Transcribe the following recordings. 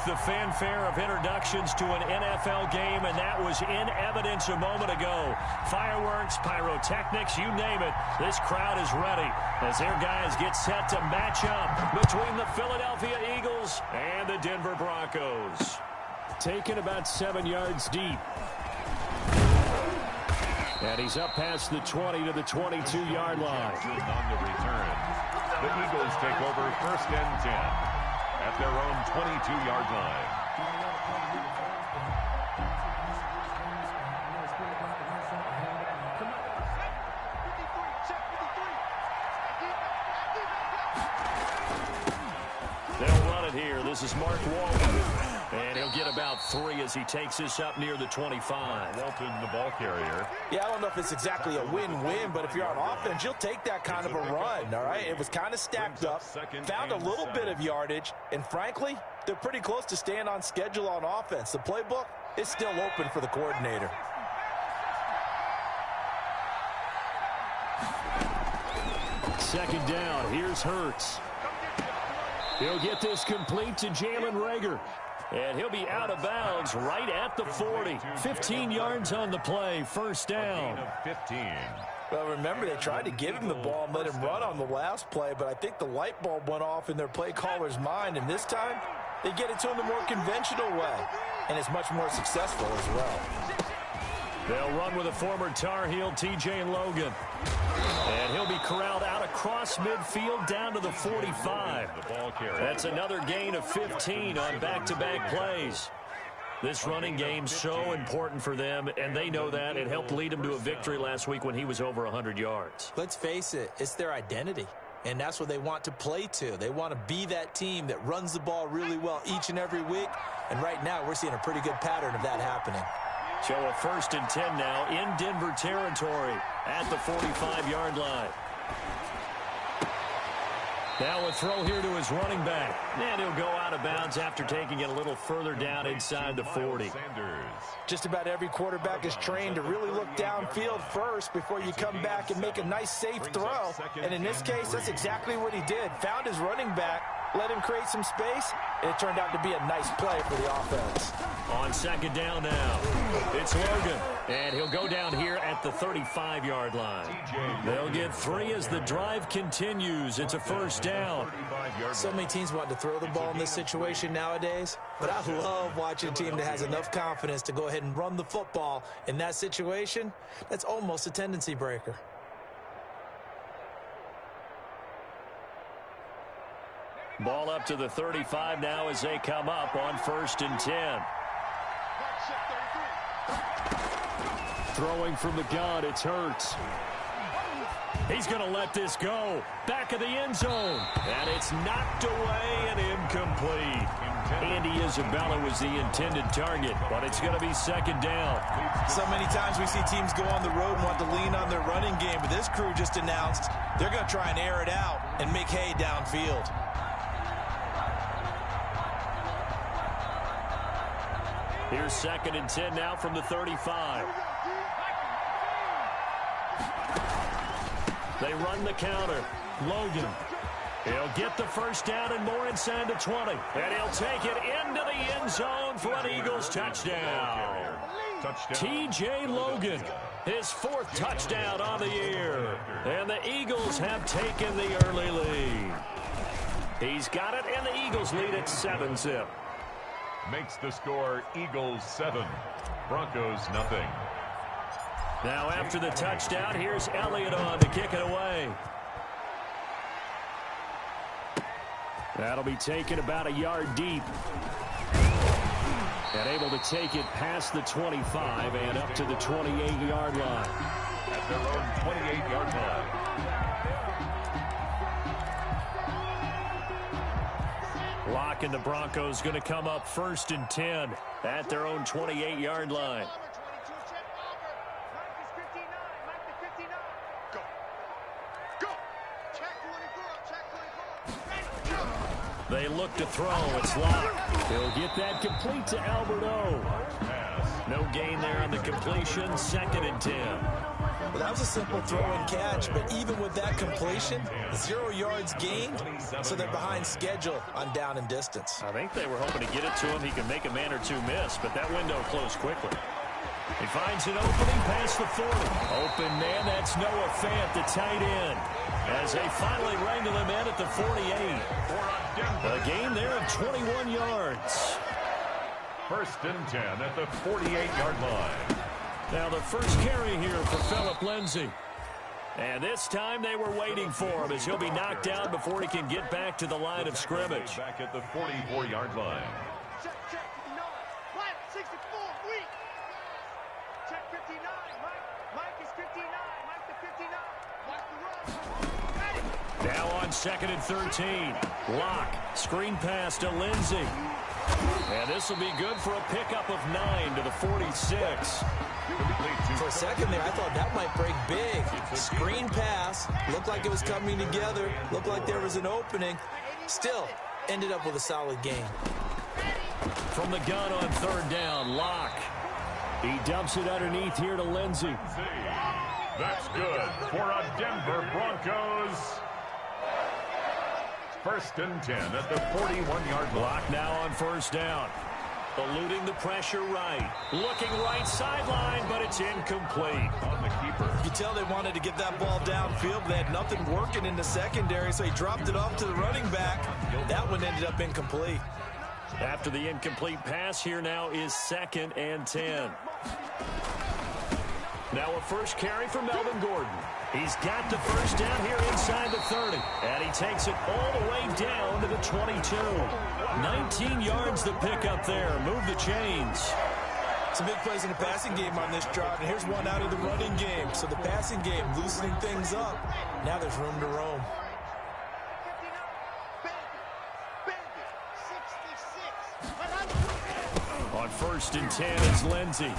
the fanfare of introductions to an NFL game, and that was in evidence a moment ago. Fireworks, pyrotechnics, you name it. This crowd is ready as their guys get set to match up between the Philadelphia Eagles and the Denver Broncos. Taken about 7 yards deep. And he's up past the 20 to the 22-yard line. On the return, the Eagles take over 1st and 10 at their own 22-yard line. They'll run it here. This is Mark Walton. And he'll get about 3 as he takes this up near the 25. Walton, the ball carrier. Yeah, I don't know if it's exactly a win-win, but if you're on offense, you'll take that kind of a run, all right? It was kind of stacked up, found a little bit of yardage, and frankly, they're pretty close to staying on schedule on offense. The playbook is still open for the coordinator. Second down, here's Hurts. He'll get this complete to Jalen Reagor. And he'll be out of bounds right at the 40. 15 yards on the play, first down. 15. Well, remember, they tried to give him the ball and let him run on the last play, but I think the light bulb went off in their play caller's mind, and this time they get it to him the more conventional way, and it's much more successful as well. They'll run with a former Tar Heel, T.J. Logan. And he'll be corralled out across midfield down to the 45. That's another gain of 15 on back-to-back plays. This running game's so important for them, and they know that. It helped lead them to a victory last week when he was over 100 yards. Let's face it, it's their identity, and that's what they want to play to. They want to be that team that runs the ball really well each and every week, and right now we're seeing a pretty good pattern of that happening. So a 1st and 10 now in Denver territory at the 45-yard line. Now a throw here to his running back. And he'll go out of bounds after taking it a little further down inside the 40. Just about every quarterback is trained to really look downfield first before you come back and make a nice, safe throw. And in this case, that's exactly what he did. Found his running back, let him create some space, and it turned out to be a nice play for the offense. On second down now, it's Logan, and he'll go down here at the 35-yard line. They'll get 3 as the drive continues. It's a first down. So many teams want to throw the ball in this situation nowadays, but I love watching a team that has enough confidence to go ahead and run the football. In that situation, that's almost a tendency breaker. Ball up to the 35 now as they come up on 1st and 10. Throwing from the gun, it's Hurts. He's going to let this go. Back of the end zone. And it's knocked away and incomplete. Andy Isabella was the intended target, but it's going to be second down. So many times we see teams go on the road and want to lean on their running game, but this crew just announced they're going to try and air it out and make hay downfield. Here's 2nd and 10 now from the 35. They run the counter. Logan. He'll get the first down and more inside the 20. And he'll take it into the end zone for an Eagles touchdown. T.J. Logan, his 4th touchdown on the year. And the Eagles have taken the early lead. He's got it, and the Eagles lead at 7-zip. Makes the score Eagles 7, Broncos nothing. Now after the touchdown, here's Elliott on to kick it away. That'll be taken about a yard deep. And able to take it past the 25 and up to the 28-yard line. At their own 28-yard line. Lock and the Broncos going to come up 1st and 10 at their own 28-yard line. They look to throw. It's locked. He'll get that complete to Alberto. No gain there on the completion. 2nd and 10. Well, that was a simple throw and catch, but even with that completion, 0 yards gained, so they're behind schedule on down and distance. I think they were hoping to get it to him. He can make a man or two miss, but that window closed quickly. He finds an opening past the 40. Open man, that's Noah Fant, the tight end, as they finally wrangle him in at the 48. A gain there of 21 yards. 1st and 10 at the 48-yard line. Now the first carry here for Phillip Lindsay. And this time they were waiting for him as he'll be knocked down before he can get back to the line of scrimmage. Back at the 44-yard line. Check, 59. Mike, 64, weak. Check 59. Mike is 59. Mike to 59. Watch the run. Now on 2nd and 13. Locke, screen pass to Lindsay. And this will be good for a pickup of 9 to the 46. For a second there, I thought that might break big. Screen pass, looked like it was coming together, looked like there was an opening. Still, ended up with a solid game. From the gun on 3rd down, Locke. He dumps it underneath here to Lindsay. That's good for a Denver Broncos. 1st and 10 at the 41-yard line. Locke now on 1st down. Eluding the pressure right. Looking right sideline, but it's incomplete. On the keeper. You can tell they wanted to get that ball downfield. They had nothing working in the secondary, so he dropped it off to the running back. That one ended up incomplete. After the incomplete pass, here now is 2nd and 10. Now a first carry for Melvin Gordon. He's got the first down here inside the 30. And he takes it all the way down to the 22. 19 yards to pick up there. Move the chains. Some big plays in the passing game on this drive, and here's one out of the running game. So the passing game loosening things up. Now there's room to roam. On 1st and 10 is Lindsay.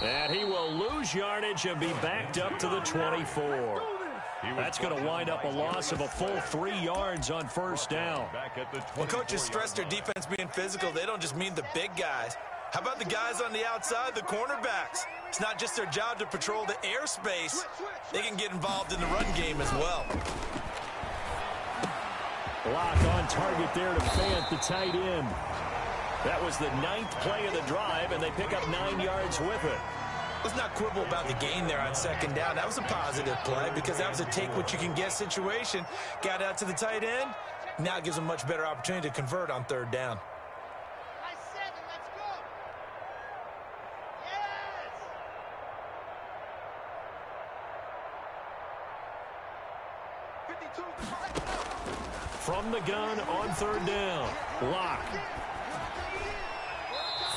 And he will lose yardage and be backed up to the 24. That's going to wind up a loss of a full 3 yards on 1st down. When coaches stress their defense being physical, they don't just mean the big guys. How about the guys on the outside, the cornerbacks? It's not just their job to patrol the airspace. They can get involved in the run game as well. Block on target there to Fant, the tight end. That was the 9th play of the drive, and they pick up 9 yards with it. Let's not quibble about the gain there on 2nd down. That was a positive play because that was a take-what-you-can-get situation. Got out to the tight end. Now it gives them a much better opportunity to convert on 3rd down. Let's go. Yes. From the gun on 3rd down, Locke.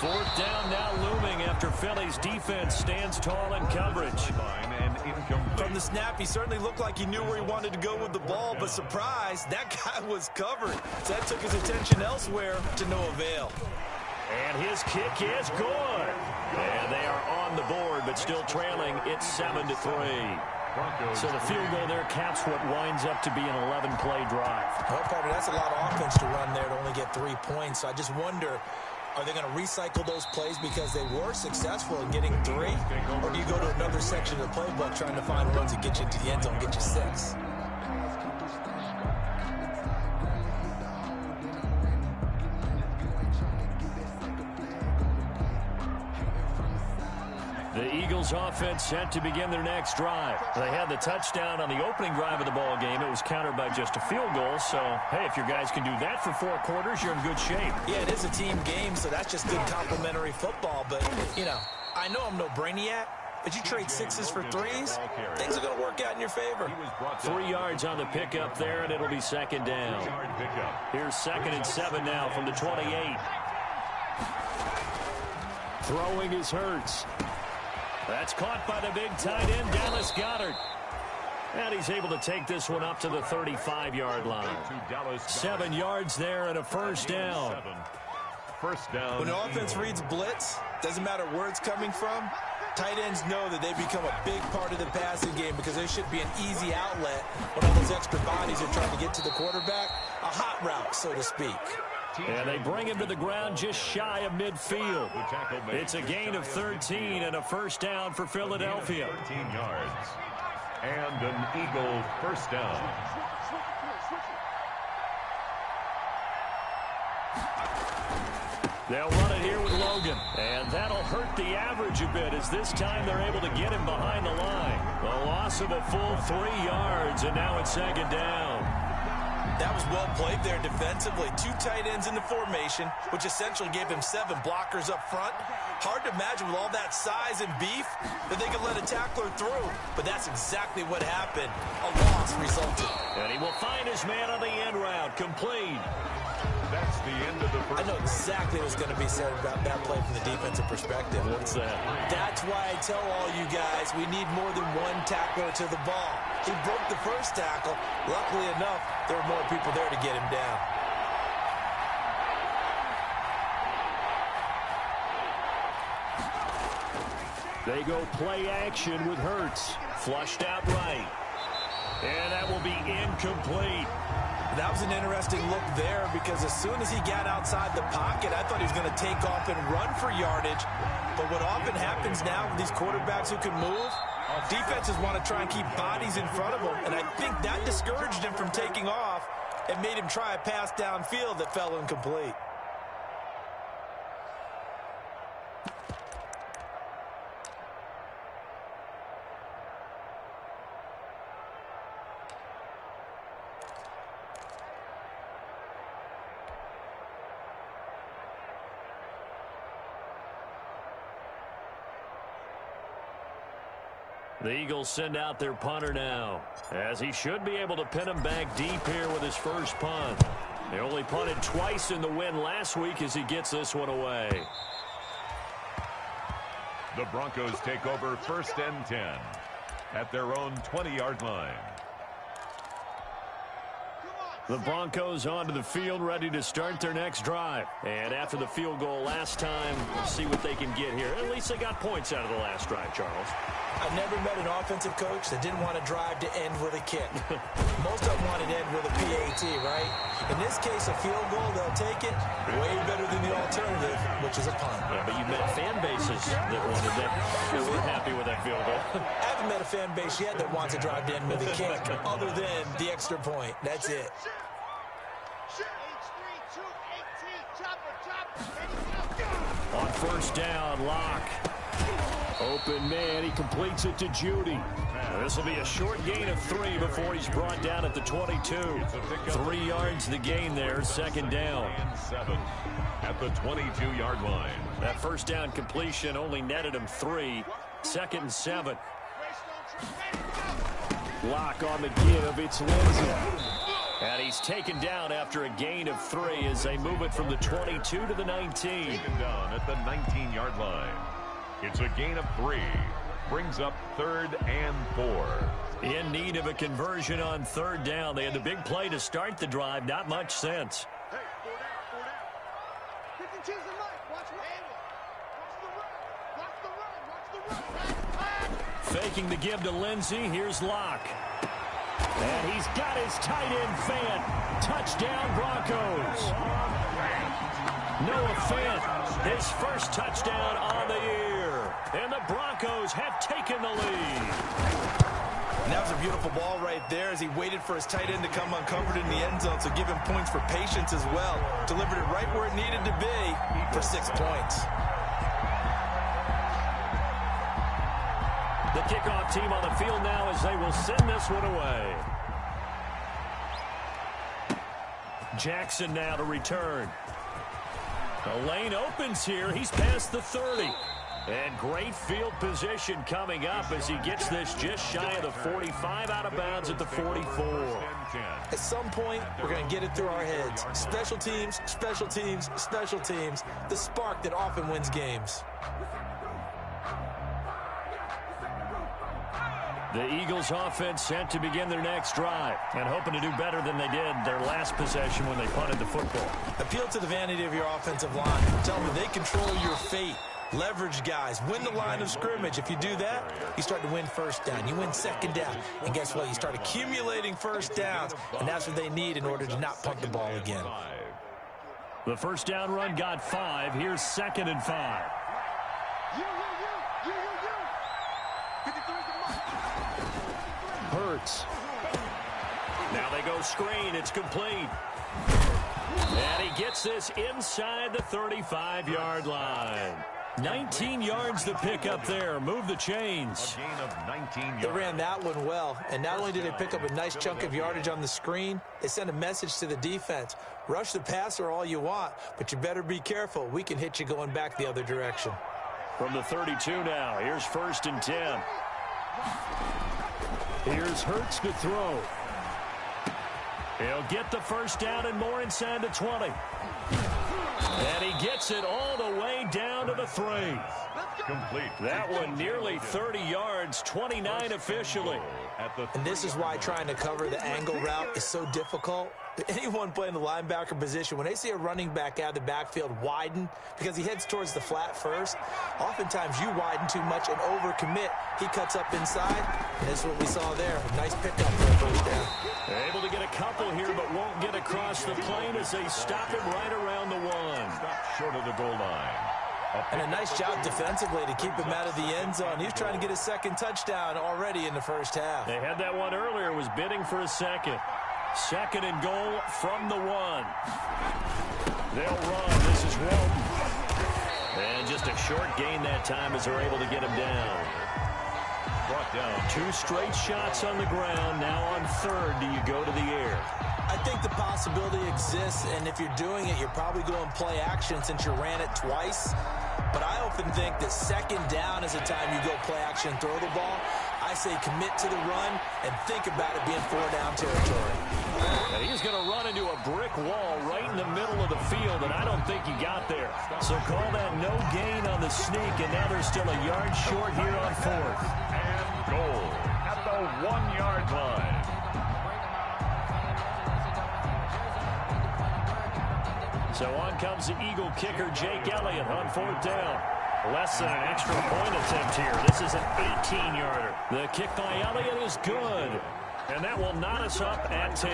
4th down now looming after Philly's defense stands tall in coverage. From the snap, he certainly looked like he knew where he wanted to go with the ball, but surprise, that guy was covered. So that took his attention elsewhere to no avail. And his kick is good. And they are on the board, but still trailing. It's 7-3. So the field goal there caps what winds up to be an 11-play drive. Well, partner, that's a lot of offense to run there to only get 3 points. So I just wonder, are they going to recycle those plays because they were successful in getting 3? Or do you go to another section of the playbook trying to find runs that get you into the end zone, get you 6? The Eagles offense set to begin their next drive. They had the touchdown on the opening drive of the ball game. It was countered by just a field goal. So, hey, if your guys can do that for 4 quarters, you're in good shape. Yeah, it is a team game, so that's just good complementary football. But, you know, I know I'm no brainiac, but you trade 6s for 3s, things are going to work out in your favor. 3 yards on the pickup there, and it'll be 2nd down. Here's 2nd and 7 now from the 28. Throwing is Hurts. That's caught by the big tight end, Dallas Goedert. And he's able to take this one up to the 35-yard line. 7 yards there and a 1st down. When the offense reads blitz, doesn't matter where it's coming from, tight ends know that they become a big part of the passing game because there should be an easy outlet when all those extra bodies are trying to get to the quarterback. A hot route, so to speak. And they bring him to the ground just shy of midfield. It's a gain of 13 and a first down for Philadelphia. 13 yards. And an Eagle first down. They'll run it here with Logan. And that'll hurt the average a bit as this time they're able to get him behind the line. A loss of a full 3 yards, and now it's second down. That was well played there defensively. 2 tight ends in the formation, which essentially gave him 7 blockers up front. Hard to imagine with all that size and beef that they could let a tackler through. But that's exactly what happened. A loss resulted. And he will find his man on the end route. Complete. That's the end of the first. I know exactly what's going to be said about that play from the defensive perspective. What's that? That's why I tell all you guys we need more than 1 tackler to the ball. He broke the first tackle. Luckily enough, there were more people there to get him down. They go play action with Hurts. Flushed out right. And that will be incomplete. That was an interesting look there because as soon as he got outside the pocket, I thought he was going to take off and run for yardage. But what often happens now with these quarterbacks who can move, defenses want to try and keep bodies in front of them. And I think that discouraged him from taking off and made him try a pass downfield that fell incomplete. The Eagles send out their punter now, as he should be able to pin him back deep here with his first punt. They only punted twice in the win last week as he gets this one away. The Broncos take over 1st and 10 at their own 20-yard line. The Broncos onto the field, ready to start their next drive. And after the field goal last time, we'll see what they can get here. At least they got points out of the last drive, Charles. I've never met an offensive coach that didn't want to drive to end with a kick. Most of them want to end with a PAT, right? In this case, a field goal, they'll take it way better than the alternative, which is a punt. Yeah, but you've met fan bases that wanted that. They weren't happy with that field goal. I haven't met a fan base yet that wants to drive to end with a kick, other than the extra point. That's it. On first down, Locke. Open man, he completes it to Judy. This will be a short gain of 3 before he's brought down at the 22. 3 yards the gain there, second down. And 7 at the 22-yard line. That first down completion only netted him 3. 2nd and 7. Locke on the give, it's Lindsay. And he's taken down after a gain of 3 as they move it from the 22 to the 19. Taken down at the 19-yard line. It's a gain of 3. Brings up 3rd and 4. In need of a conversion on 3rd down. They had the big play to start the drive. Not much sense. Hey, 4 down. 52's the line. Watch the run. Watch the run. Faking the give to Lindsay. Here's Locke. And he's got his tight end Fant. Touchdown Broncos. Noah Fant, his first touchdown on the year. And the Broncos have taken the lead. And that was a beautiful ball right there as he waited for his tight end to come uncovered in the end zone, so give him points for patience as well. Delivered it right where it needed to be for 6 points. The kickoff team on the field now as they will send this one away. Jackson now to return. The lane opens here. He's past the 30. And great field position coming up as he gets this just shy of the 45, out of bounds at the 44. At some point, we're going to get it through our heads. Special teams, special teams, special teams. The spark that often wins games. The Eagles offense set to begin their next drive and hoping to do better than they did their last possession when they punted the football. Appeal to the vanity of your offensive line. Tell them they control your fate. Leverage guys. Win the line of scrimmage. If you do that, you start to win first down. You win second down. And guess what? You start accumulating first downs. And that's what they need in order to not punt the ball again. The first down run got 5. Here's 2nd and 5. Hurts. Now they go screen. It's complete. And he gets this inside the 35-yard line. 19 yards to pick up there. Move the chains. A gain of 19 yards. They ran that one well, and not only did they pick up a nice chunk of yardage on the screen, they sent a message to the defense. Rush the passer all you want, but you better be careful. We can hit you going back the other direction. From the 32 now, here's 1st and 10. Here's Hurts to throw. He'll get the first down and more inside the 20. And he gets it all the way down to the 3. Complete. That one nearly 30 yards, 29 officially. And this is why trying to cover the angle route is so difficult. Anyone playing the linebacker position, when they see a running back out of the backfield widen because he heads towards the flat first, oftentimes you widen too much and overcommit. He cuts up inside, and that's what we saw there. Nice pickup for a first down. Able to get a couple here, but won't get across the plane as they stop him right around the 1. Stop short of the goal line. And a nice job defensively to keep him out of the end zone. He's trying to get his 2nd touchdown already in the first half. They had that one earlier, was bidding for a 2nd. 2nd and goal from the 1. They'll run. This is Walton. And just a short gain that time as they're able to get him down. Brought down. 2 straight shots on the ground. Now on 3rd, do you go to the air? I think the possibility exists, and if you're doing it, you're probably going play action since you ran it twice. But I often think that 2nd down is the time you go play action, throw the ball. I say commit to the run and think about it being 4-down territory. And he's going to run into a brick wall right in the middle of the field, and I don't think he got there. So call that no gain on the sneak, and now they're still a yard short here on 4th. And goal at the 1-yard line. So on comes the Eagle kicker, Jake Elliott, on 4th down. Less than an extra point attempt here. This is an 18-yarder. The kick by Elliott is good. And that will knot us up at 10.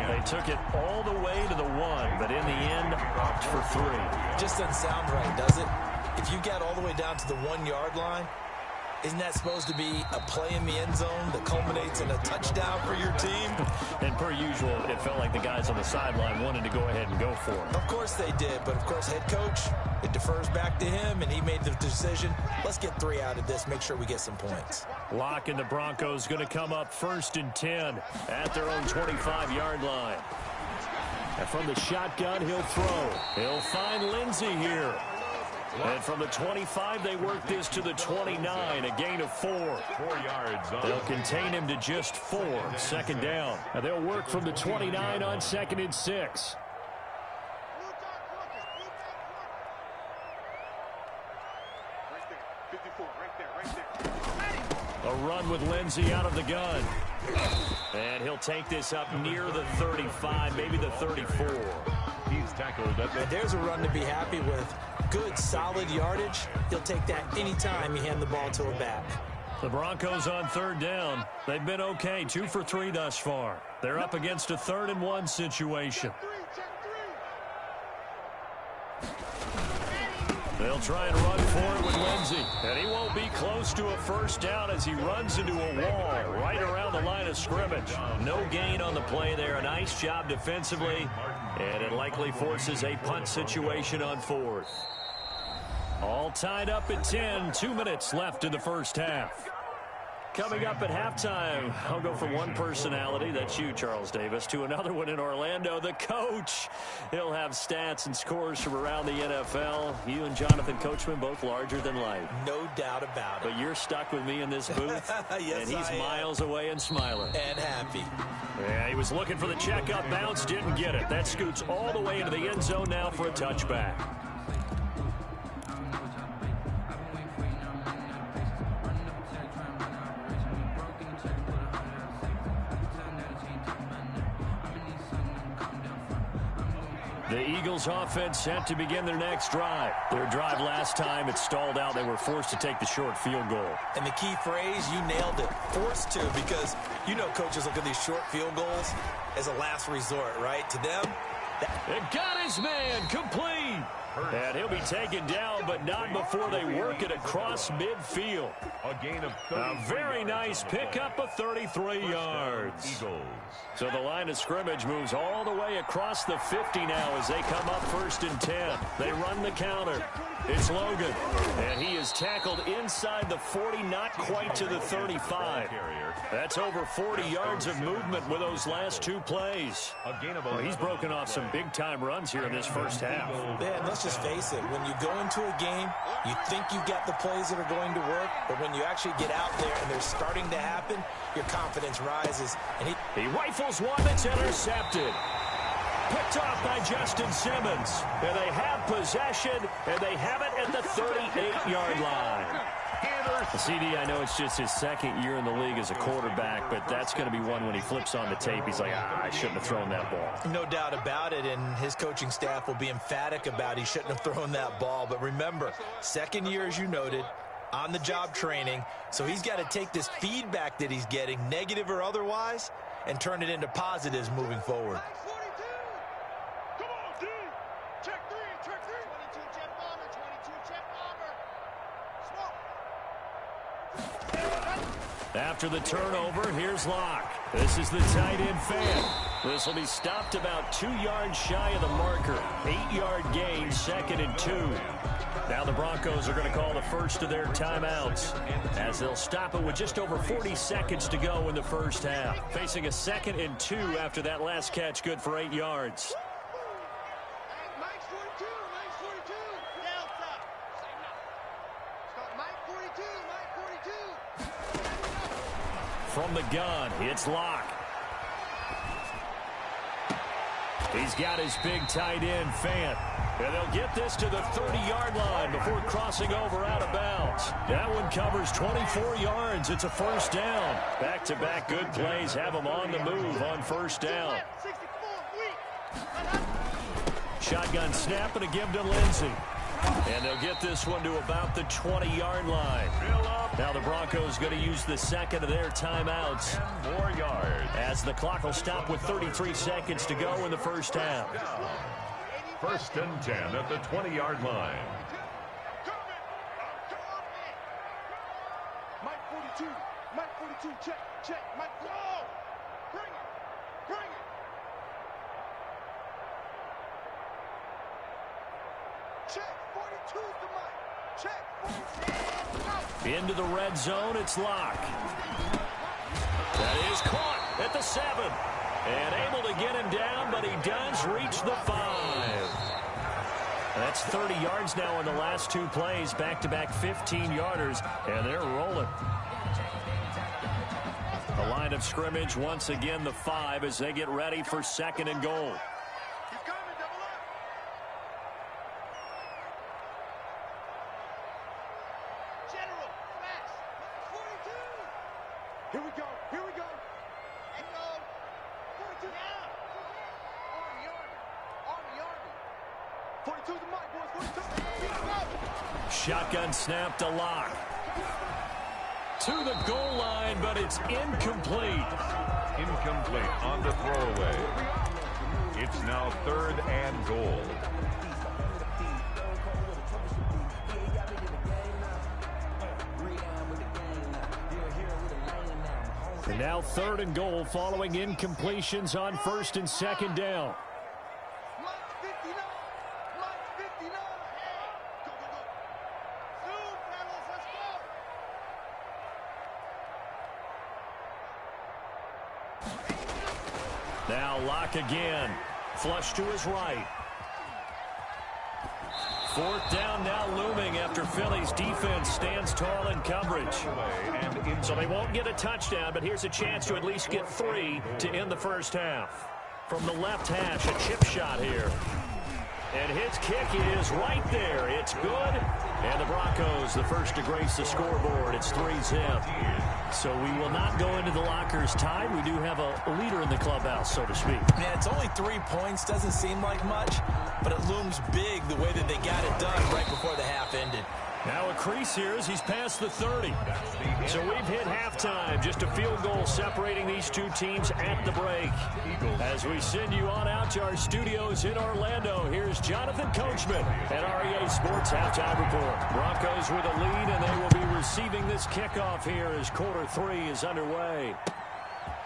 They took it all the way to the 1, but in the end, opted for 3. Just doesn't sound right, does it? If you get all the way down to the 1-yard line, isn't that supposed to be a play in the end zone that culminates in a touchdown for your team? And per usual, it felt like the guys on the sideline wanted to go ahead and go for it. Of course they did, but of course head coach, it defers back to him, and he made the decision. Let's get 3 out of this, make sure we get some points. Lock and the Broncos going to come up 1st and 10 at their own 25-yard line. And from the shotgun, he'll throw. He'll find Lindsey here. And from the 25, they work this to the 29, a gain of 4. 4 yards. They'll contain him to just 4, 2nd down. And they'll work from the 29 on 2nd and 6. A run with Lindsey out of the gun. And he'll take this up near the 35, maybe the 34. He's tackled at the... And there's a run to be happy with. Good, solid yardage. He'll take that anytime you hand the ball to a back. The Broncos on 3rd down. They've been okay, 2 for 3 thus far. They're up against a 3rd and 1 situation. They'll try and run for it with Lindsey. And he won't be close to a first down as he runs into a wall right around the line of scrimmage. No gain on the play there. A nice job defensively. And it likely forces a punt situation on 4th. All tied up at 10. 2 minutes left in the first half. Coming up at halftime, I'll go from one personality, that's you, Charles Davis, to another one in Orlando, the coach. He'll have stats and scores from around the NFL. You and Jonathan Coachman, both larger than life. No doubt about it. But you're stuck with me in this booth, yes, and he's miles away and smiling. And happy. Yeah, he was looking for the checkup bounce, didn't get it. That scoots all the way into the end zone now for a touchback. The Eagles offense set to begin their next drive. Their drive last time, it stalled out. They were forced to take the short field goal. And the key phrase, you nailed it. Forced to, because you know coaches look at these short field goals as a last resort, right? To them, It got his man complete. And he'll be taken down, but not before they work it across midfield. A very nice pickup of 33 yards. So the line of scrimmage moves all the way across the 50 now as they come up 1st and 10. They run the counter. It's Logan, and he is tackled inside the 40, not quite to the 35. That's over 40 yards of movement with those last 2 plays. Well, he's broken off some big-time runs here in this first half. Man, let's just face it. When you go into a game, you think you've got the plays that are going to work, but when you actually get out there and they're starting to happen, your confidence rises. And he rifles one that's intercepted. Picked off by Justin Simmons. And they have possession, and they have it at the 38-yard line. CD, I know it's just his 2nd year in the league as a quarterback, but that's going to be one when he flips on the tape. He's like, I shouldn't have thrown that ball. No doubt about it, and his coaching staff will be emphatic about he shouldn't have thrown that ball. But remember, 2nd year, as you noted, on-the-job training, so he's got to take this feedback that he's getting, negative or otherwise, and turn it into positives moving forward. After the turnover, here's Locke. This is the tight end fan. This will be stopped about 2 yards shy of the marker. 8-yard gain, 2nd and 2. Now the Broncos are going to call the first of their timeouts as they'll stop it with just over 40 seconds to go in the first half. Facing a 2nd and 2 after that last catch, good for 8 yards. From the gun, it's Locke. He's got his big tight end, Fant. And they'll get this to the 30-yard line before crossing over out of bounds. That one covers 24 yards. It's a first down. Back-to-back good plays have them on the move on first down. Shotgun snap and a give to Lindsey. And they'll get this one to about the 20-yard line. Now the Broncos going to use the 2nd of their timeouts. 4 yards. As the clock will stop with 33 seconds to go in the first half. 1st and 10 at the 20-yard line. Mike 42, Mike 42, check, Mike, go! Bring it! Check, 42's the Mike, check, 42. Into the red zone, it's Locke. That is caught at the 7. And able to get him down, but he does reach the 5. That's 30 yards now in the last 2 plays, back-to-back 15-yarders, and they're rolling. The line of scrimmage, once again, the 5 as they get ready for 2nd and goal. He's coming, double up. General, fast, 42. Here we go. Echo, 42 now. Army. 42's the mic, boys, 42. Shotgun snap to Locke. To the goal line, but it's incomplete. Incomplete on the throwaway. It's now 3rd and goal. And now 3rd and goal following incompletions on 1st and 2nd down. Mike 59. Mike 59. Go. Zoom, fellas, let's go. Now Locke again. Flush to his right. 4th down now looming after Philly's defense stands tall in coverage. So they won't get a touchdown, but here's a chance to at least get 3 to end the first half. From the left hash, a chip shot here. And his kick is right there. It's good. And the Broncos, the first to grace the scoreboard. It's 3-zip. So we will not go into the lockers tied. We do have a leader in the clubhouse, so to speak. Yeah, it's only 3 points. Doesn't seem like much, but it looms big the way that they got it done right before the half ended. Now a crease here as he's past the 30. So we've hit halftime. Just a field goal separating these two teams at the break. As we send you on out to our studios in Orlando, here's Jonathan Coachman at REA Sports Halftime Report. Broncos with a lead, and they will be receiving this kickoff here as quarter 3 is underway.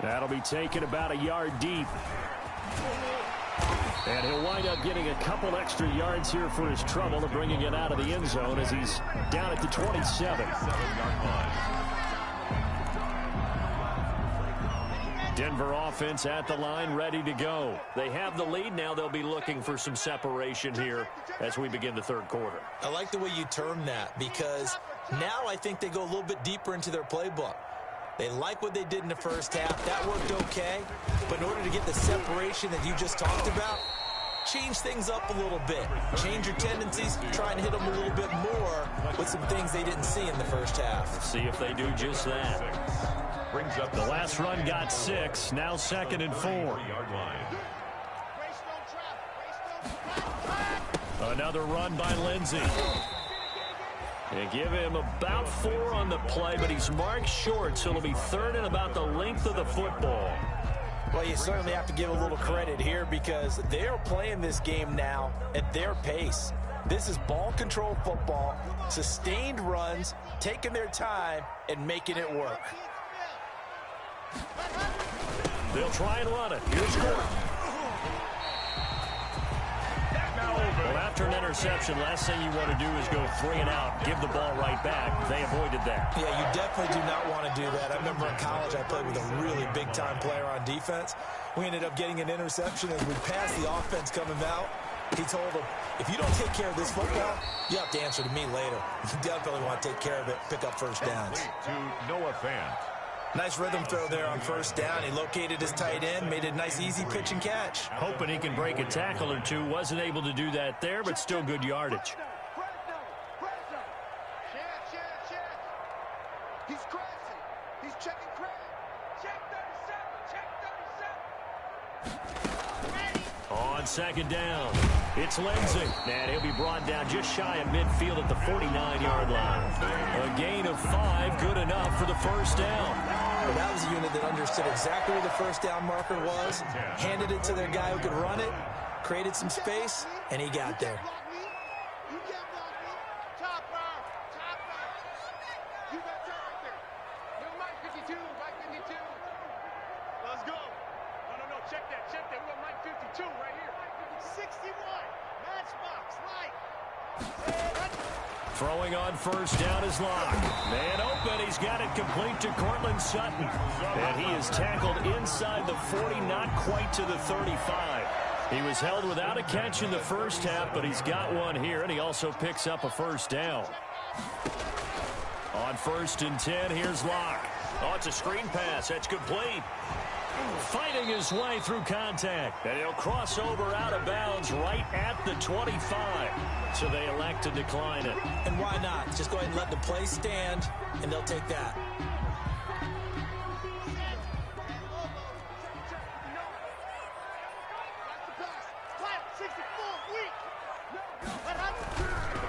That'll be taken about a yard deep. And he'll wind up getting a couple extra yards here for his trouble of bringing it out of the end zone as he's down at the 27. Denver offense at the line, ready to go. They have the lead. Now they'll be looking for some separation here as we begin the third quarter. I like the way you term that, because now I think they go a little bit deeper into their playbook. They like what they did in the first half. That worked okay. But in order to get the separation that you just talked about, change things up a little bit. Change your tendencies. Try and hit them a little bit more with some things they didn't see in the first half. Let's see if they do just that. Brings up the last run got 6. Now 2nd and 4. Another run by Lindsey. They give him about 4 on the play, but he's marked short, so it'll be 3rd and about the length of the football. Well, you certainly have to give a little credit here because they're playing this game now at their pace. This is ball control football, sustained runs, taking their time, and making it work. They'll try and run it. Here's Gordon. Well, after an interception, last thing you want to do is go 3 and out, give the ball right back. They avoided that. Yeah, you definitely do not want to do that. I remember in college I played with a really big-time player on defense. We ended up getting an interception as we passed the offense coming out. He told him, if you don't take care of this football, you have to answer to me later. You definitely want to take care of it, pick up first downs. To Noah Fant. Nice rhythm throw there on first down. He located his tight end, made a nice easy pitch and catch. Hoping he can break a tackle or two. Wasn't able to do that there, but still good yardage. He's crossing. He's checking Craig. Check 37. Ready. On 2nd down, it's Lindsey. And he'll be brought down just shy of midfield at the 49-yard line. A gain of 5, good enough for the first down. Well, that was a unit that understood exactly where the first down marker was, handed it to their guy who could run it, created some space, and he got there. You can't block me. Topper. You got that right there. Yo, Mike 52. Let's go. No. Check that. We got Mike 52 right here. 61. Matchbox. Light. Throwing on first down is Locke. Man open. He's got it complete to Cortland Sutton. And he is tackled inside the 40, not quite to the 35. He was held without a catch in the first half, but he's got one here, and he also picks up a first down. On 1st and 10, here's Locke. Oh, it's a screen pass. That's complete. Fighting his way through contact. And he'll cross over out of bounds right at the 25. So they elect to decline it. And why not? Just go ahead and let the play stand, and they'll take that.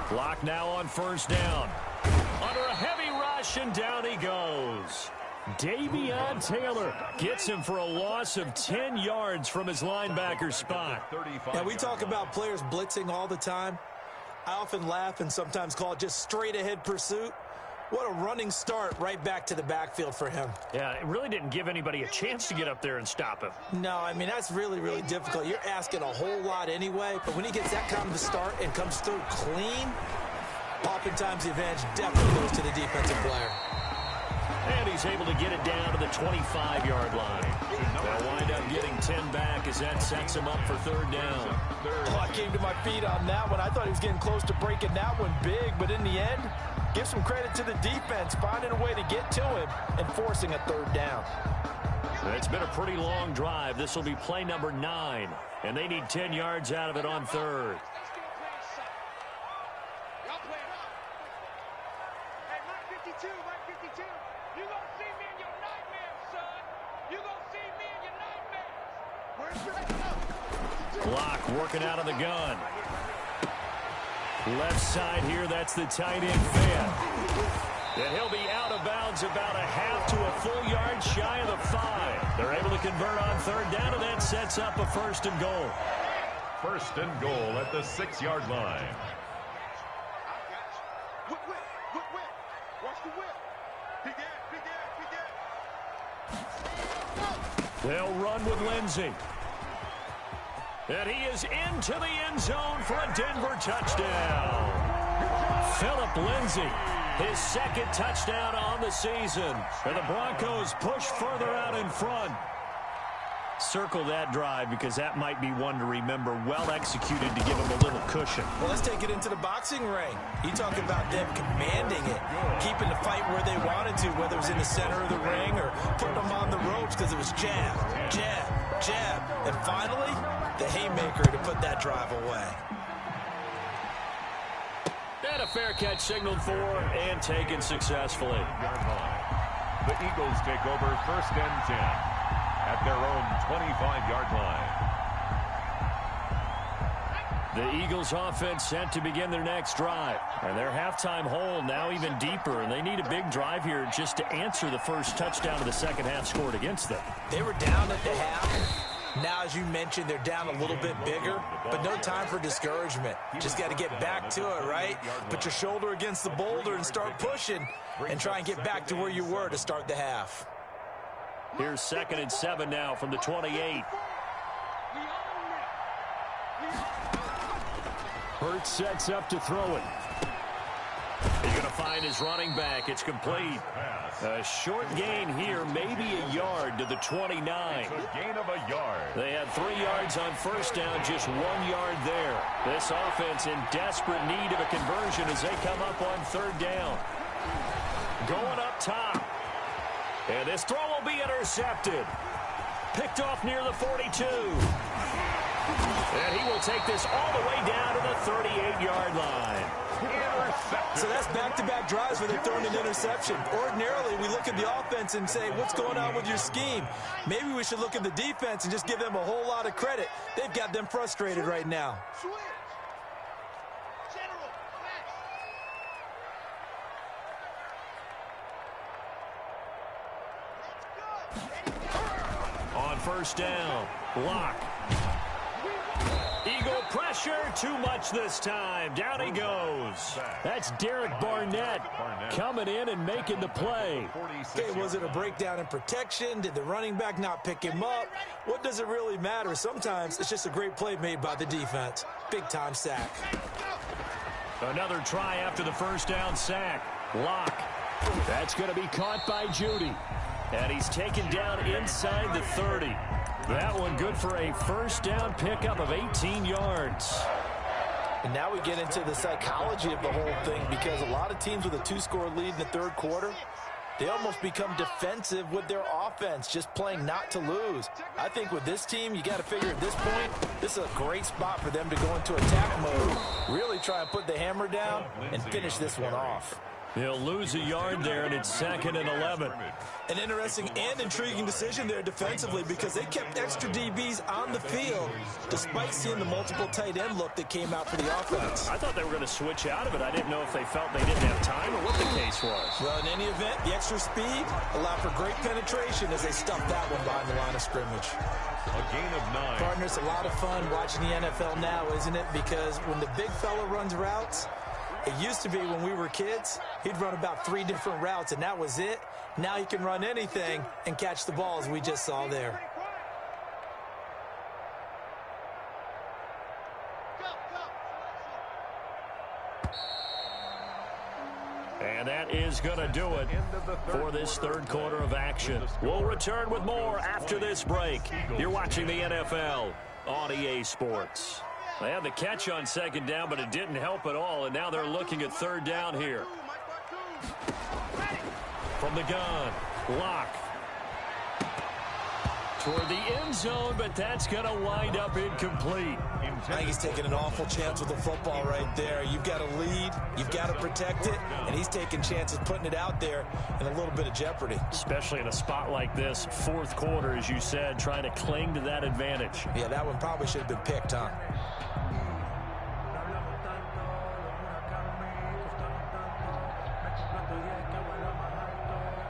Clock now on first down. Under a heavy rush, and down he goes. Davion Taylor gets him for a loss of 10 yards from his linebacker spot. Now, we talk about players blitzing all the time. I often laugh and sometimes call it just straight-ahead pursuit. What a running start right back to the backfield for him. Yeah, it really didn't give anybody a chance to get up there and stop him. No, I mean, that's really, really difficult. You're asking a whole lot anyway, but when he gets that kind of a start and comes through clean, oftentimes the advantage definitely goes to the defensive player. And he's able to get it down to the 25-yard line. They'll wind up getting 10 back as that sets him up for 3rd down. Oh, I came to my feet on that one. I thought he was getting close to breaking that one big, but in the end, give some credit to the defense, finding a way to get to him and forcing a 3rd down. It's been a pretty long drive. This will be play number 9, and they need 10 yards out of it on 3rd. Block working out of the gun. Left side here, that's the tight end fan. And he'll be out of bounds about a half to a full yard shy of the 5. They're able to convert on third down, and that sets up a 1st and goal. 1st and goal at the 6-yard line. Whip. Watch the whip. Big ass. They'll run with Lindsey. And he is into the end zone for a Denver touchdown. Phillip Lindsay, his 2nd touchdown on the season. And the Broncos push further out in front. Circle that drive because that might be one to remember. Well executed to give him a little cushion. Well, let's take it into the boxing ring. You talk about them commanding it, keeping the fight where they wanted to, whether it was in the center of the ring or putting them on the ropes because it was jab, jab, jab. And finally, the haymaker to put that drive away. And a fair catch signaled for and taken successfully. The Eagles take over 1st and 10 at their own 25-yard line. The Eagles offense set to begin their next drive. And their halftime hole now even deeper. And they need a big drive here just to answer the first touchdown of the second half scored against them. They were down at the half. Now, as you mentioned, they're down a little bit bigger, but no time for discouragement. Just got to get back to it, right? Put your shoulder against the boulder and start pushing and try and get back to where you were to start the half. Here's 2nd and 7 now from the 28. Hurts sets up to throw it. He's going to find his running back. It's complete. A short gain here, maybe a yard to the 29. It's a gain of a yard. They had 3 yards on first down, just 1 yard there. This offense in desperate need of a conversion as they come up on third down. Going up top. And this throw will be intercepted. Picked off near the 42. And he will take this all the way down to the 38-yard line. So that's back-to-back drives where they're throwing an interception. Ordinarily, we look at the offense and say, what's going on with your scheme? Maybe we should look at the defense and just give them a whole lot of credit. They've got them frustrated right now. On first down, block. Eagle pressure, too much this time. Down he goes. That's Derek Barnett coming in and making the play. Okay, was it a breakdown in protection? Did the running back not pick him up? What does it really matter? Sometimes it's just a great play made by the defense. Big-time sack. Another try after the first down sack. Lock. That's going to be caught by Judy. And he's taken down inside the 30. That one good for a first down pickup of 18 yards. And now we get into the psychology of the whole thing because a lot of teams with a 2-score lead in the third quarter, they almost become defensive with their offense, just playing not to lose. I think with this team, you got to figure at this point, this is a great spot for them to go into attack mode, really try and put the hammer down and finish this one off. He'll lose a yard there, and it's 2nd and 11. An interesting and intriguing decision there defensively because they kept extra DBs on the field despite seeing the multiple tight end look that came out for the offense. I thought they were going to switch out of it. I didn't know if they felt they didn't have time or what the case was. Well, in any event, the extra speed allowed for great penetration as they stuffed that one behind the line of scrimmage. A gain of 9. Partners, a lot of fun watching the NFL now, isn't it? Because when the big fella runs routes, it used to be when we were kids, he'd run about 3 different routes, and that was it. Now he can run anything and catch the ball, as we just saw there. And that is going to do it for this third quarter of action. We'll return with more after this break. You're watching the NFL on EA Sports. They had the catch on second down, but it didn't help at all, and now they're looking at third down here. From the gun, Lock. Toward the end zone, but that's going to wind up incomplete. I think he's taking an awful chance with the football right there. You've got to lead, you've got to protect it, and he's taking chances putting it out there in a little bit of jeopardy. Especially in a spot like this, fourth quarter, as you said, trying to cling to that advantage. Yeah, that one probably should have been picked, huh?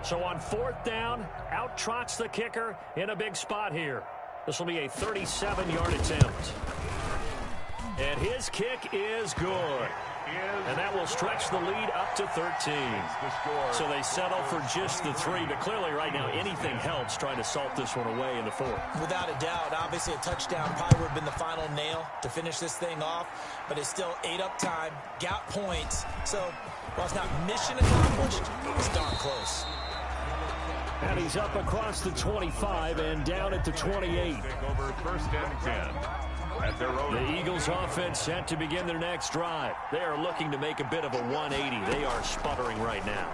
So on 4th down, out trots the kicker in a big spot here. This will be a 37-yard attempt. And his kick is good. And that will stretch the lead up to 13. So they settle for just the 3. But clearly right now anything helps trying to salt this one away in the 4th. Without a doubt, obviously a touchdown probably would have been the final nail to finish this thing off. But it's still 8-up time, got points. So while it's not mission accomplished, it's darn close. And he's up across the 25 and down at the 28. Over 1st and 10. The Eagles offense set to begin their next drive. They are looking to make a bit of a 180. They are sputtering right now.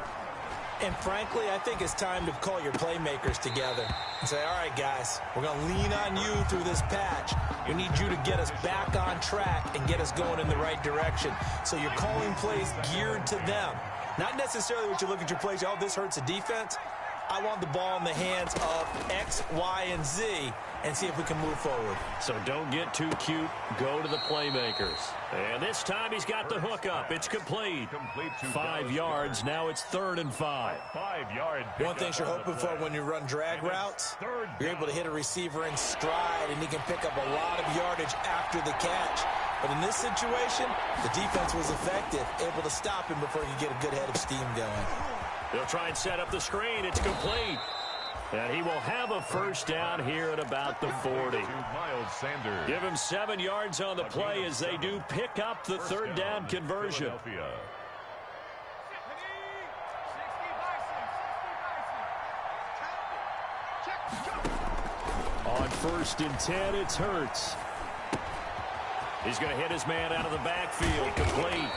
And frankly, I think it's time to call your playmakers together and say, all right, guys, we're going to lean on you through this patch. We need you to get us back on track and get us going in the right direction. So you're calling plays geared to them. Not necessarily what you look at your plays, oh, this hurts the defense. I want the ball in the hands of X, Y, and Z and see if we can move forward. So don't get too cute. Go to the playmakers. And this time he's got the hook up. It's complete. 5 yards. Now it's 3rd and 5. 5 yards. One thing you're hoping for when you run drag routes, you're able to hit a receiver in stride, and he can pick up a lot of yardage after the catch. But in this situation, the defense was effective, able to stop him before he could get a good head of steam going. They'll try and set up the screen. It's complete. And he will have a 1st down here at about the 40. Give him 7 yards on the play as they do pick up the 3rd down conversion. On 1st and 10, it's Hurts. He's going to hit his man out of the backfield. Complete.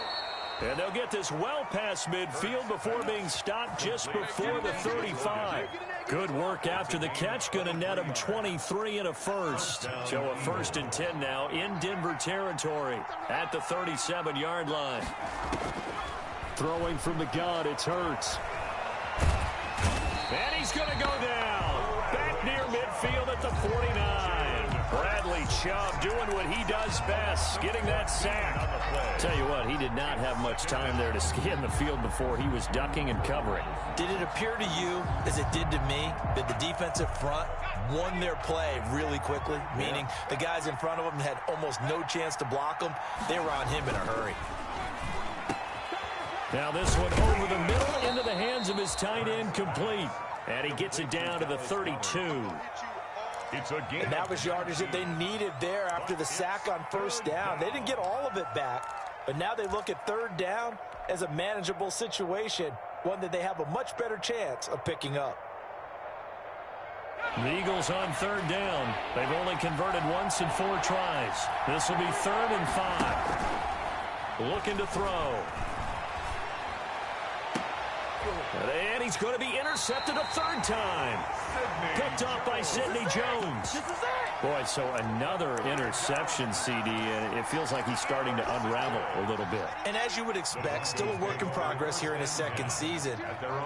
And they'll get this well past midfield before being stopped just before the 35. Good work after the catch. Going to net him 23 and a 1st. So a 1st and 10 now in Denver territory at the 37-yard line. Throwing from the gun, it's Hurts. And he's going to go down. Back near midfield at the 49. Bradley Chubb doing what he does best, getting that sack. Tell you what, he did not have much time there to scan the field before he was ducking and covering. Did it appear to you, as it did to me, that the defensive front won their play really quickly? Meaning the guys in front of them had almost no chance to block him. They were on him in a hurry. Now this one over the middle into the hands of his tight end, complete. And he gets it down to the 32. And that was yardage that they needed there after the sack on 1st down. They didn't get all of it back, but now they look at 3rd down as a manageable situation, one that they have a much better chance of picking up. The Eagles on 3rd down. They've only converted once in 4 tries. This will be 3rd and 5. Looking to throw. And he's going to be intercepted a 3rd time. Picked off by Sidney Jones. Boy, so another interception, CD, and it feels like he's starting to unravel a little bit. And as you would expect, still a work in progress here in his 2nd season.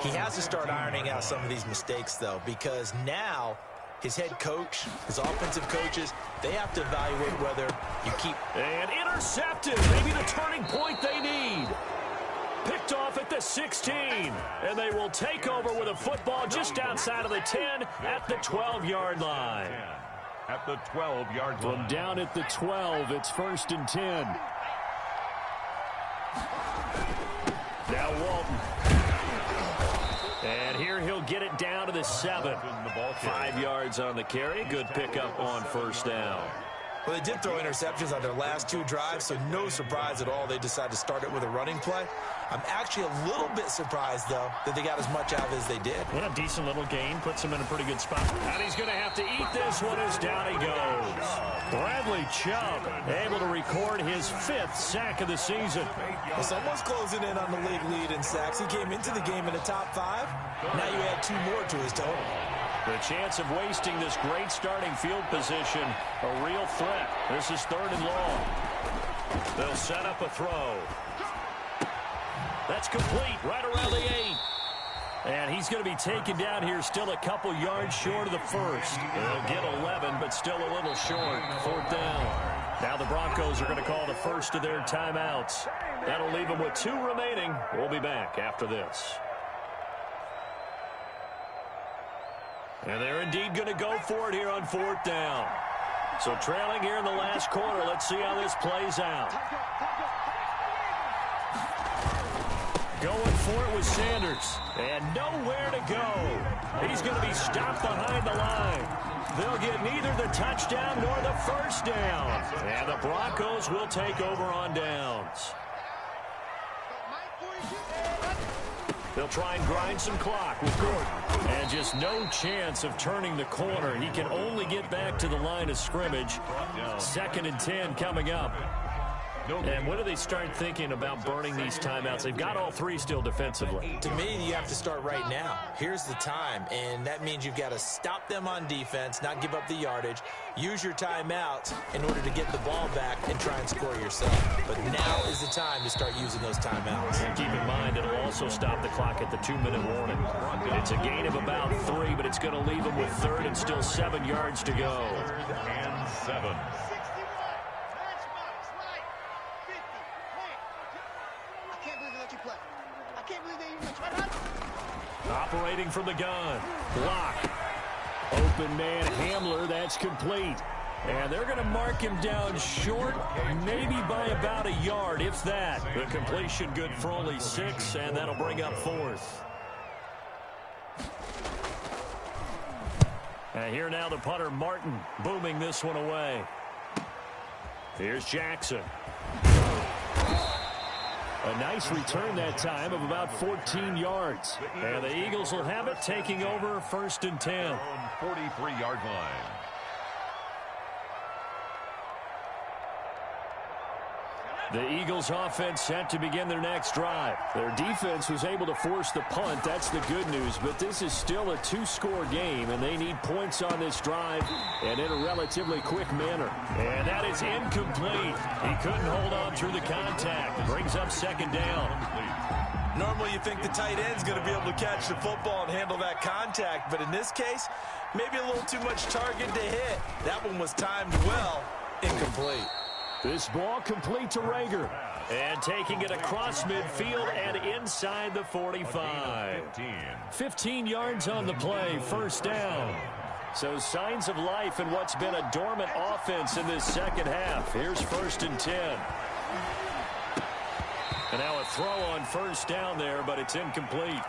He has to start ironing out some of these mistakes, though, because now his head coach, his offensive coaches, they have to evaluate whether you keep... And intercepted, maybe the turning point they need. Picked off at the 16, and they will take over with a football just outside of the 10 at the 12-yard line. At the 12-yard line. From down at the 12, it's 1st and 10. Now Walton. And here he'll get it down to the 7. 5 yards on the carry. Good pickup on 1st down. Well, they did throw interceptions on their last 2 drives, so no surprise at all they decided to start it with a running play. I'm actually a little bit surprised, though, that they got as much out of it as they did. Yeah, decent little gain. Puts him in a pretty good spot. And he's going to have to eat this one as down he goes. Bradley Chubb able to record his 5th sack of the season. Well, someone's closing in on the league lead in sacks. He came into the game in the top 5. Now you add 2 more to his total. The chance of wasting this great starting field position, a real threat. This is 3rd and long. They'll set up a throw. That's complete right around the 8. And he's going to be taken down here still a couple yards short of the 1st. They'll get 11, but still a little short. 4th down. Now the Broncos are going to call the first of their timeouts. That'll leave them with 2 remaining. We'll be back after this. And they're indeed going to go for it here on 4th down. So trailing here in the last quarter. Let's see how this plays out. Going for it with Sanders. And nowhere to go. He's going to be stopped behind the line. They'll get neither the touchdown nor the first down. And the Broncos will take over on downs. They'll try and grind some clock with Gordon. And just no chance of turning the corner. He can only get back to the line of scrimmage. 2nd and 10 coming up. And when do they start thinking about burning these timeouts? They've got all 3 still defensively. To me, you have to start right now. Here's the time, and that means you've got to stop them on defense, not give up the yardage, use your timeouts in order to get the ball back and try and score yourself. But now is the time to start using those timeouts. And keep in mind, it'll also stop the clock at the 2-minute warning. It's a gain of about 3, but it's going to leave them with 3rd and still 7 yards to go. 3rd and 7. Operating from the gun. Block. Open man Hamler. That's complete. And they're going to mark him down short, maybe by about a yard, if that. The completion good for only 6, and that'll bring up 4th. And here now the punter, Martin, booming this one away. Here's Jackson. A nice return that time of about 14 yards. And the Eagles will have it, taking over 1st and 10. On 43-yard line. The Eagles offense set to begin their next drive. Their defense was able to force the punt. That's the good news. But this is still a 2-score game, and they need points on this drive and in a relatively quick manner. And that is incomplete. He couldn't hold on through the contact. It brings up 2nd down. Normally you think the tight end's going to be able to catch the football and handle that contact. But in this case, maybe a little too much target to hit. That one was timed well. Incomplete. This ball complete to Rager. And taking it across midfield and inside the 45. 15 yards on the play, 1st down. So signs of life in what's been a dormant offense in this second half. Here's 1st and 10. And now a throw on 1st down there, but it's incomplete.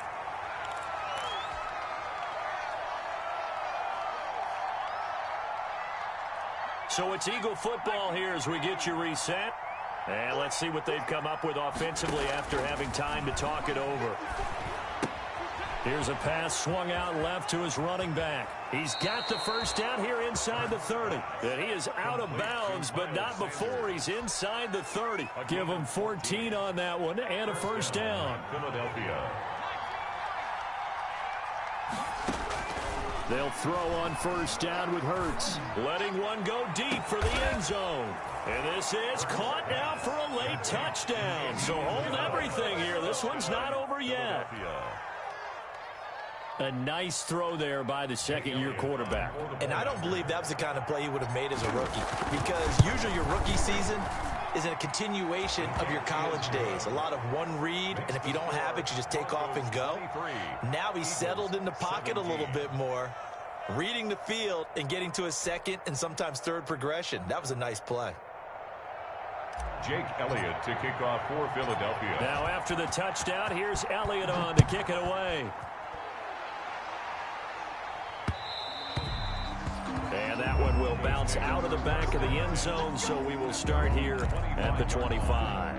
So it's Eagle football here as we get you reset. And let's see what they've come up with offensively after having time to talk it over. Here's a pass swung out left to his running back. He's got the 1st down here inside the 30. And he is out of bounds, but not before he's inside the 30. Give him 14 on that one and a 1st down. Philadelphia. They'll throw on 1st down with Hurts. Letting one go deep for the end zone. And this is caught now for a late touchdown. So hold everything here. This one's not over yet. A nice throw there by the 2nd-year quarterback. And I don't believe that was the kind of play he would have made as a rookie. Because usually your rookie season is a continuation of your college days. A lot of one read, and if you don't have it, you just take off and go. Now he's settled in the pocket a little bit more, reading the field and getting to a 2nd and sometimes 3rd progression. That was a nice play. Jake Elliott to kick off for Philadelphia. Now after the touchdown, here's Elliott on to kick it away. And that one will bounce out of the back of the end zone, so we will start here at the 25.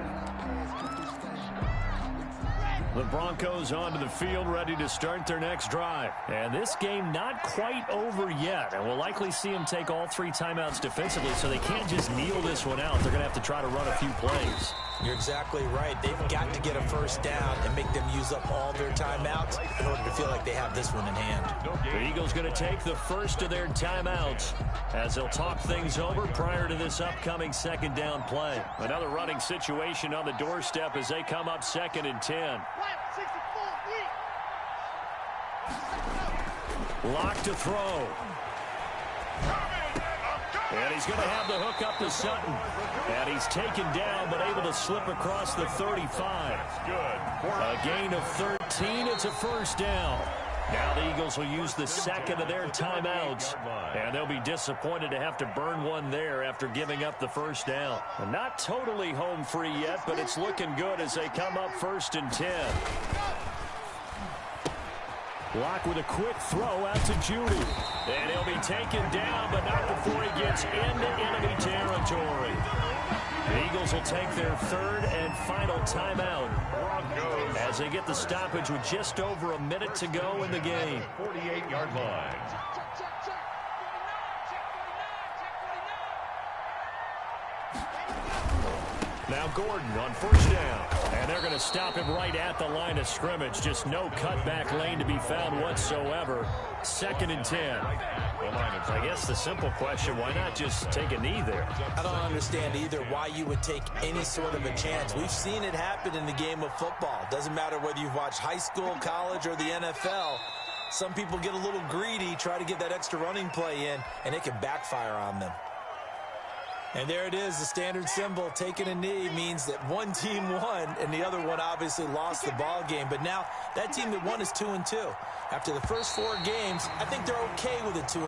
The Broncos onto the field, ready to start their next drive. And this game not quite over yet. And we'll likely see them take all 3 timeouts defensively, so they can't just kneel this one out. They're going to have to try to run a few plays. You're exactly right. They've got to get a 1st down and make them use up all their timeouts in order to feel like they have this one in hand. The Eagles going to take the first of their timeouts as they'll talk things over prior to this upcoming 2nd down play. Another running situation on the doorstep as they come up 2nd and 10. Lock to throw. And he's going to have the hook up to Sutton. And he's taken down, but able to slip across the 35. Good. A gain of 13. It's a 1st down. Now the Eagles will use the second of their timeouts, and they'll be disappointed to have to burn one there after giving up the first down. Not totally home free yet, but it's looking good as they come up 1st and 10. Locke with a quick throw out to Judy. And he'll be taken down, but not before he gets into enemy territory. The Eagles will take their 3rd and final timeout as they get the stoppage with just over a minute to go in the game. 48-yard line. Now Gordon on 1st down. And they're going to stop him right at the line of scrimmage. Just no cutback lane to be found whatsoever. 2nd and 10. I guess the simple question, why not just take a knee there? I don't understand either why you would take any sort of a chance. We've seen it happen in the game of football. Doesn't matter whether you've watched high school, college, or the NFL. Some people get a little greedy, try to get that extra running play in, and it can backfire on them. And there it is, the standard symbol. Taking a knee means that one team won, and the other one obviously lost the ball game. But now that team that won is 2-2. After the first 4 games, I think they're okay with a 2-2